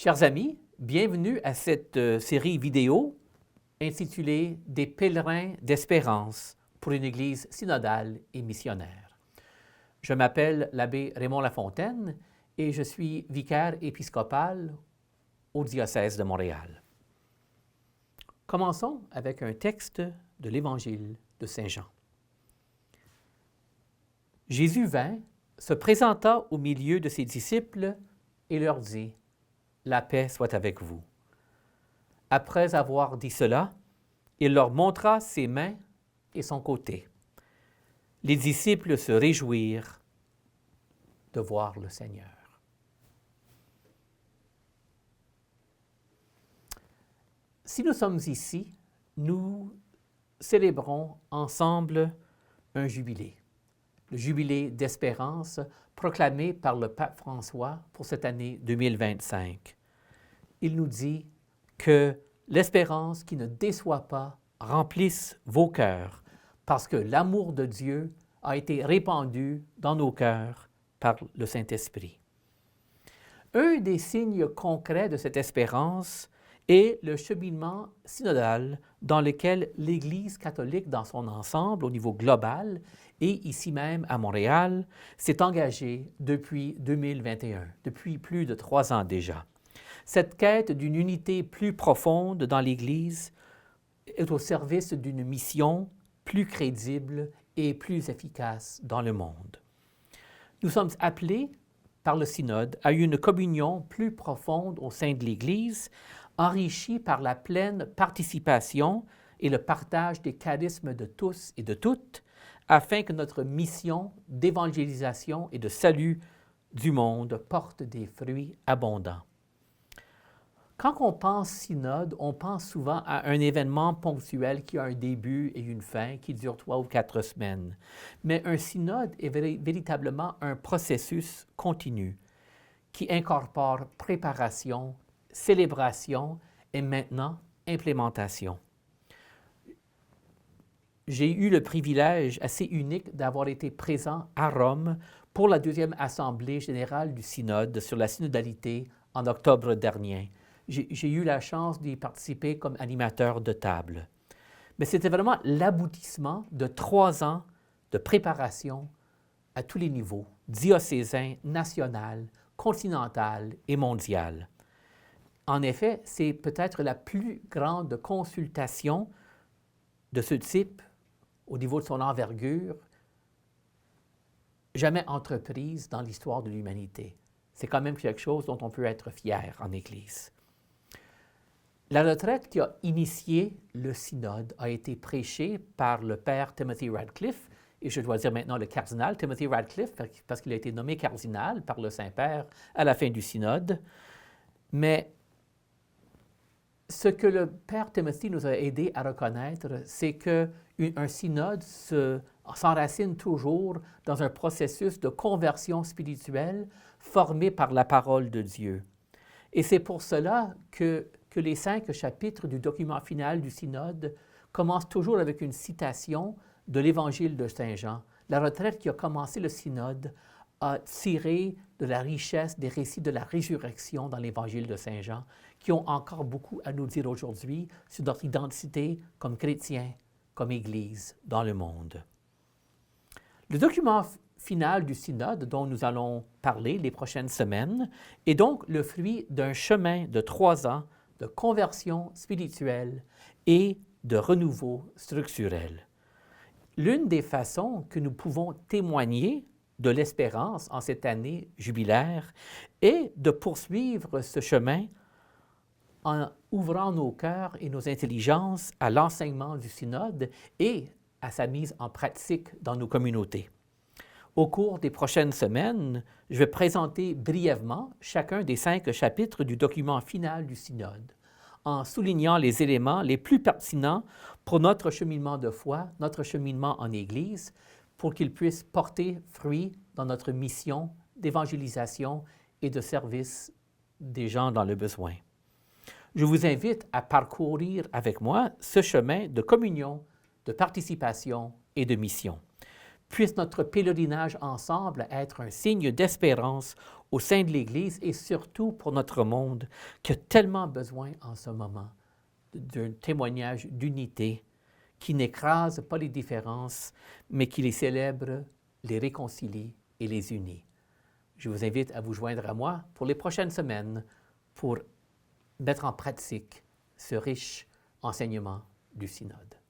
Chers amis, bienvenue à cette série vidéo intitulée « Des pèlerins d'espérance pour une Église synodale et missionnaire ». Je m'appelle l'abbé Raymond Lafontaine et je suis vicaire épiscopal au diocèse de Montréal. Commençons avec un texte de l'Évangile de Saint Jean. Jésus vint, se présenta au milieu de ses disciples et leur dit « La paix soit avec vous. » Après avoir dit cela, il leur montra ses mains et son côté. Les disciples se réjouirent de voir le Seigneur. Si nous sommes ici, nous célébrons ensemble un jubilé, le jubilé d'espérance proclamé par le pape François pour cette année 2025. Il nous dit que l'espérance qui ne déçoit pas remplisse vos cœurs, parce que l'amour de Dieu a été répandu dans nos cœurs par le Saint-Esprit. Un des signes concrets de cette espérance est le cheminement synodal dans lequel l'Église catholique dans son ensemble, au niveau global, et ici même à Montréal, s'est engagée depuis 2021, depuis plus de 3 ans déjà. Cette quête d'une unité plus profonde dans l'Église est au service d'une mission plus crédible et plus efficace dans le monde. Nous sommes appelés par le synode à une communion plus profonde au sein de l'Église, enrichie par la pleine participation et le partage des charismes de tous et de toutes, afin que notre mission d'évangélisation et de salut du monde porte des fruits abondants. Quand on pense synode, on pense souvent à un événement ponctuel qui a un début et une fin, qui dure 3 ou 4 semaines. Mais un synode est véritablement un processus continu qui incorpore préparation, célébration et maintenant implémentation. J'ai eu le privilège assez unique d'avoir été présent à Rome pour la 2e Assemblée générale du synode sur la synodalité en octobre dernier. J'ai eu la chance d'y participer comme animateur de table. Mais c'était vraiment l'aboutissement de 3 ans de préparation à tous les niveaux, diocésain, national, continental et mondial. En effet, c'est peut-être la plus grande consultation de ce type, au niveau de son envergure, jamais entreprise dans l'histoire de l'humanité. C'est quand même quelque chose dont on peut être fier en Église. La retraite qui a initié le synode a été prêchée par le père Timothy Radcliffe, et je dois dire maintenant le cardinal Timothy Radcliffe, parce qu'il a été nommé cardinal par le Saint-Père à la fin du synode. Mais ce que le père Timothy nous a aidé à reconnaître, c'est qu'un synode s'enracine toujours dans un processus de conversion spirituelle formé par la parole de Dieu. Et c'est pour cela que les 5 chapitres du document final du synode commencent toujours avec une citation de l'Évangile de Saint Jean. La retraite qui a commencé le synode a tiré de la richesse des récits de la résurrection dans l'Évangile de Saint Jean, qui ont encore beaucoup à nous dire aujourd'hui sur notre identité comme chrétiens, comme Église dans le monde. Le document final du synode dont nous allons parler les prochaines semaines est donc le fruit d'un chemin de 3 ans de conversion spirituelle et de renouveau structurel. L'une des façons que nous pouvons témoigner de l'espérance en cette année jubilaire est de poursuivre ce chemin en ouvrant nos cœurs et nos intelligences à l'enseignement du synode et à sa mise en pratique dans nos communautés. Au cours des prochaines semaines, je vais présenter brièvement chacun des 5 chapitres du document final du synode, en soulignant les éléments les plus pertinents pour notre cheminement de foi, notre cheminement en Église, pour qu'il puisse porter fruit dans notre mission d'évangélisation et de service des gens dans le besoin. Je vous invite à parcourir avec moi ce chemin de communion, de participation et de mission. Puisse notre pèlerinage ensemble être un signe d'espérance au sein de l'Église et surtout pour notre monde qui a tellement besoin en ce moment d'un témoignage d'unité qui n'écrase pas les différences, mais qui les célèbre, les réconcilie et les unit. Je vous invite à vous joindre à moi pour les prochaines semaines pour mettre en pratique ce riche enseignement du synode.